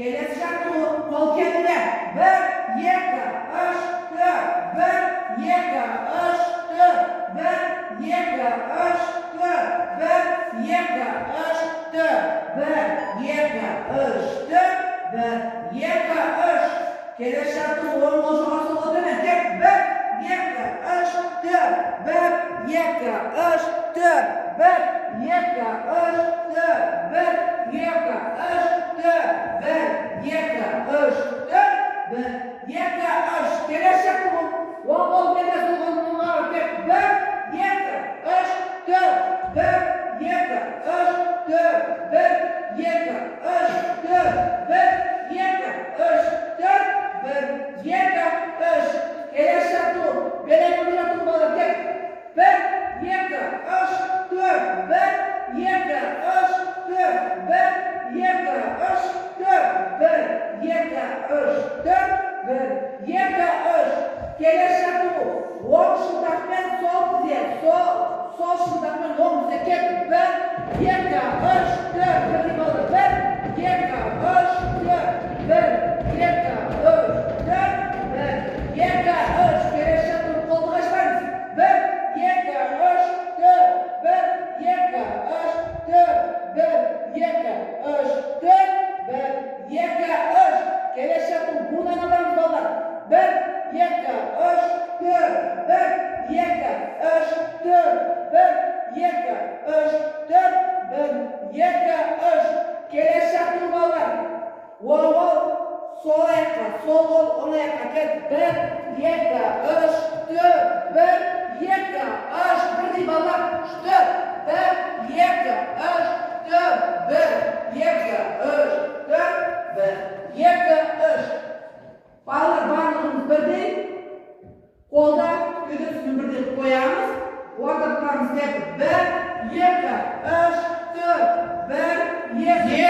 Kelesi şartı kol kendine. Bir, iki, üç, dört. Bir, iki, üç, dört. Bir, iki, üç, dört. Bir, iki, üç, dört. Bir, iki, üç, dört. Bir, iki, üç. Kelesi şartı onun oluşması oldu demek. Bir, iki, üç, dört. Bir, iki, üç, dört. Bir, iki, üç, dört. Bir, iki, üç, dört. Bir, iki, üç, dört. Bir, iki, üç. Kelesi şartı bu. Kol kendine sokulduğunu artık. Bir, iki, üç, dört. Bir, iki, üç, dört. Bir, iki, üç, dört. Bir, iki, üç, dört. Bir, iki, üç. Kelesi şartı bu. Böyle bir екі, үш, төрт, бір, екі, үш, төрт, бір, екі, үш. Келесі жаттығу. Оң шынтақпен сол тізе, сол шынтақпен оң тізе кеттік. Бір, екі, үш, төрт, бірдей болды. Бір, екі, үш, төрт, бір, екі, үш, төрт, бір, екі, үш. Келесі жаттығу. Қолды қашпаңыз. Бір, екі, үш, төрт, бір, екі, үш, төрт, бір, екі, үш, төрт, бір, екі, үш. Келесі жаттығу. Буыннан аламыз балдар. Бір, екі, үш, төрт, бір, екі, үш, төрт, бір, екі, үш, төрт, бір, екі, үш. Келесі жаттығу балдар. Ол, сол аяққа, сол қол, оң аяққа кет. Бір, екі, үш, төрт, бір, екі, үш. Бірдей балдар. Төрт, бір, екі, үш, төрт, бір, екі, үш, төрт, бір, екі, үш. Балдар барлығымыз бірдей. Қолда кеудесін бірдей қоямыз. Орта тұрамыз деп. Бір, екі, үш, төрт, бір, екі.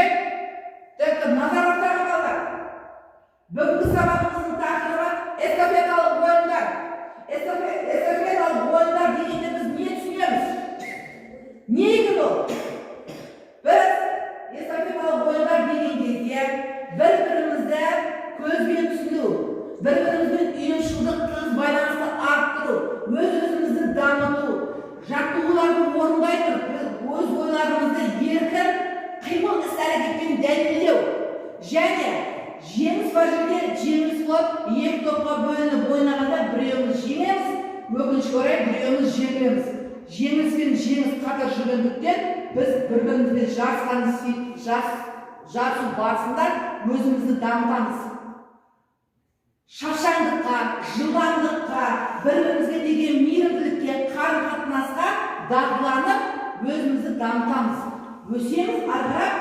Тек назарлықтарға балдар. Бүгінгі сабағымыздың тақырыбы эстафеталық ойындар. Эстафеталық ойындар дегенде біз не түсінеміз? Не екен ол? Біз эстафеталық ойындар деген кезде бір-бірімізді көзбен түсіну, бір-бірімізбен ұйымшылдық тығыз байланысты арттыру, өз-өзімізді дамыту, жаттығуларды орындай тұрып, өз ойларымызды еркін қимыл іс-әрекетпен дәлелдеу және жеңіс бар жерде жеңіс болып, екі топқа бөлініп ойнағанда біреуіміз жеңеміз, өкінішке орай біреуіміз жеңілеміз. Жеңіс пен жеңіс қатар жүргендіктен біз бір-бірімізбен жарысу барысында өзімізді дамытамыз. Шаршаңдыққа, жылдамдыққа, бір-бірімізге деген мейірімділікке, қарым-қатынасқа дағдыланып, өзімізді дамытамыз. Өсеміз, арқырап,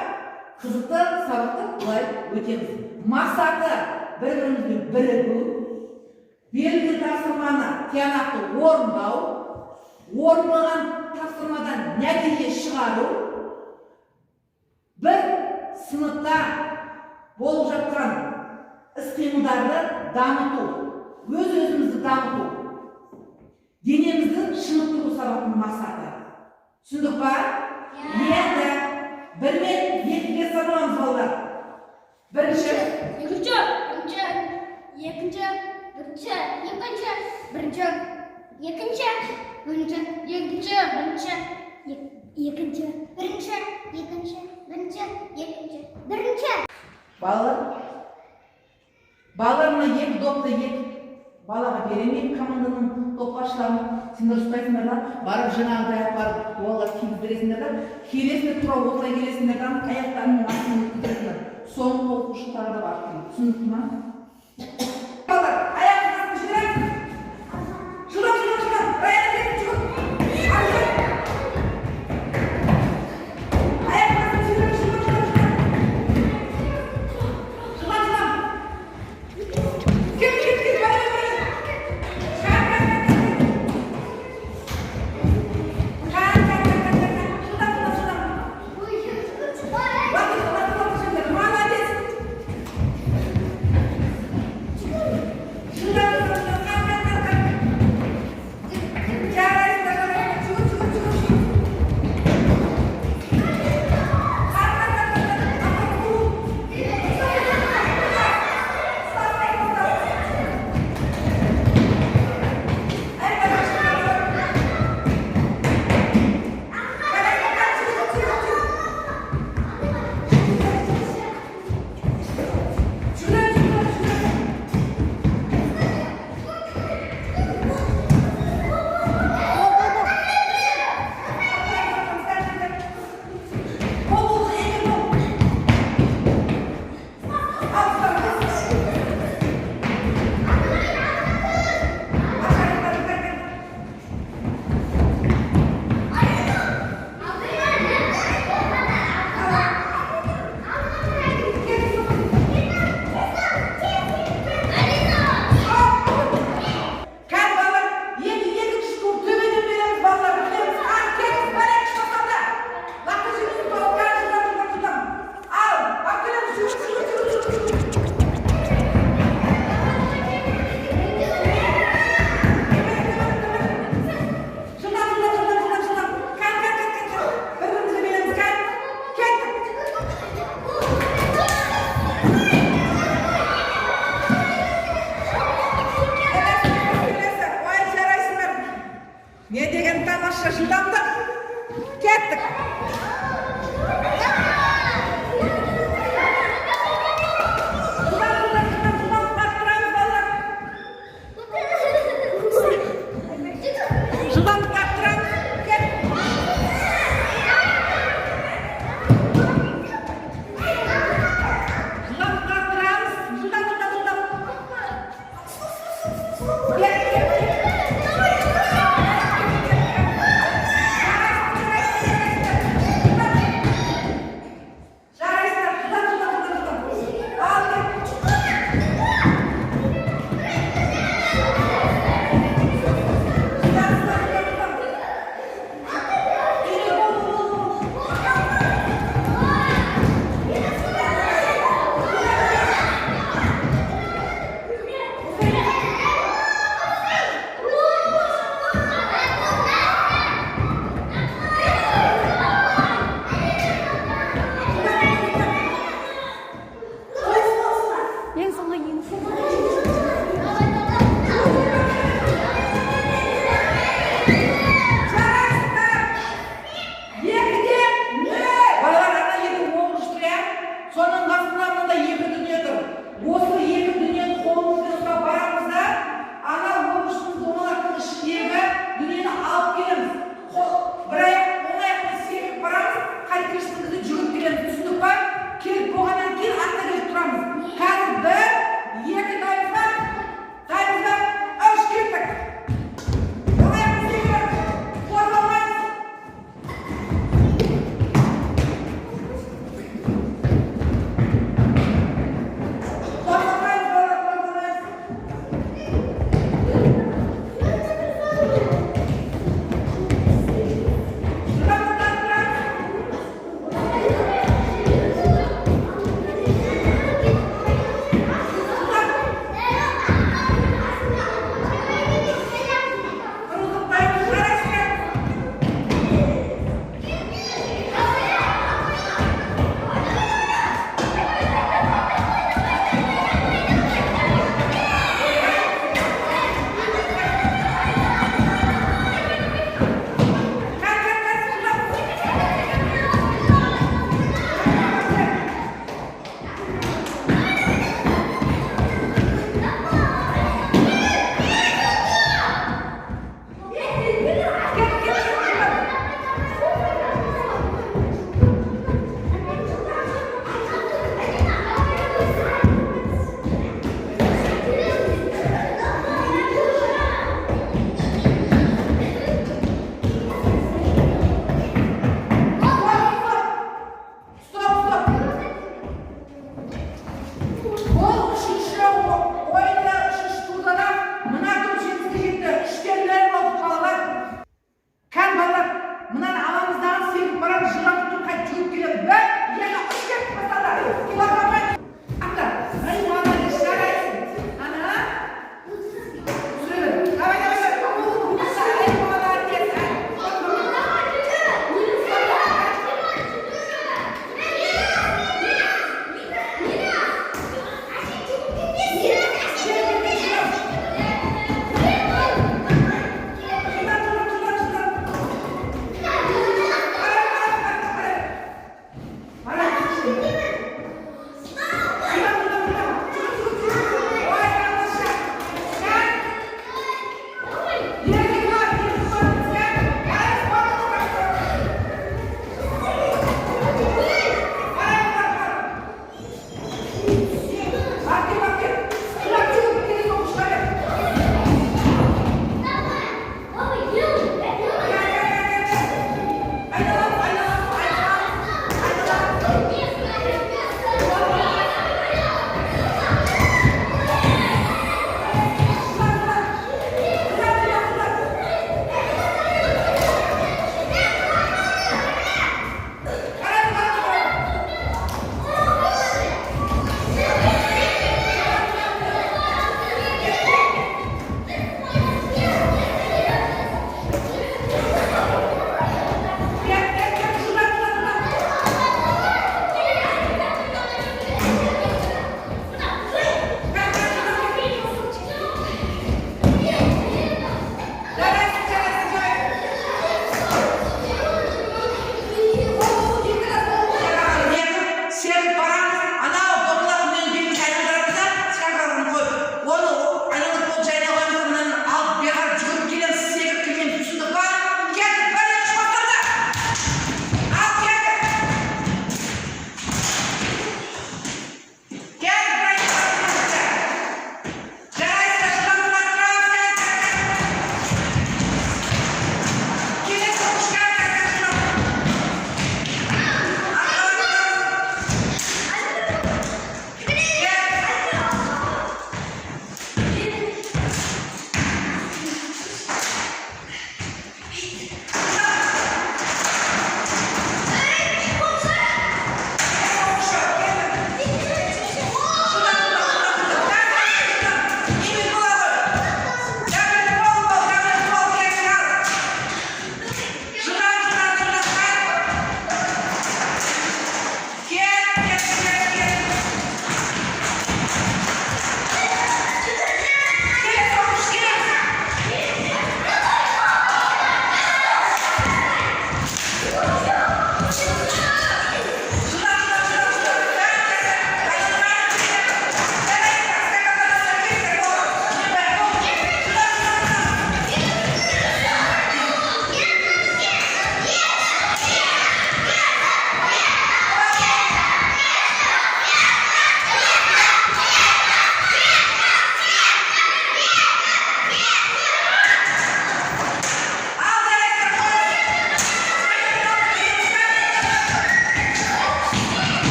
қызықты сабақты былай өтеміз. Мақсаты бір-бірімізбен бірігу, берілген тапсырманы тиянақты орындау, орындалған тапсырмадан нәтиже шығару, бір сыныпта болып жатқан іс-қимылдарды дамыту, өз-өзімізді дамыту, денемізді шынықтыру сабақтың мақсаты. Түсіндік па? Енді бірмен екіге санауымыз балдар. Бірінші, екінші, екінші, бірінші, бірінші, екінші, бірінші, екінші, бірінші, бірінші, екінші, бірінші. Балалар мына екі допты екі балаға беремейді команданың топбасшыларын. Сендер ұстайсыңдар да, барып жаңағыдай апарып, олар кигіздіресіңдер да, келесіңдер тұра отыра келесіңдер да, аяқтарының астын өткізесіңдер. Соңғы оқушы тағы да бар. Түсіндік ма? Балалар, аяқтың астын жібересің. Жылдам. Аяқ кетіп жүгір. Аяқтың астын жібересің. Жылдам. Кет. Молодец! Балалар ана екі оңғышты иә? Соның қасында мынандай екі дүние тұр. Осы екі дүниені қолымызбен ұстап барамыз да, ана оңғыштың домалақтың ішіндегі дүниені алып келеміз. Бір аяқ, оң аяқпен секіріп барамыз, қайтқыштыңызды жүріп келеміз. Түсіндік па? Келіп болғаннан кейін артқа келіп тұрамыз. Қазір бір, екі дайымыз ба? Үш кеттік. Оң аяқпен секіріп, қозғалмаймыз.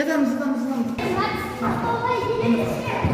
Жатамыз. Hadi, hadi, hadi,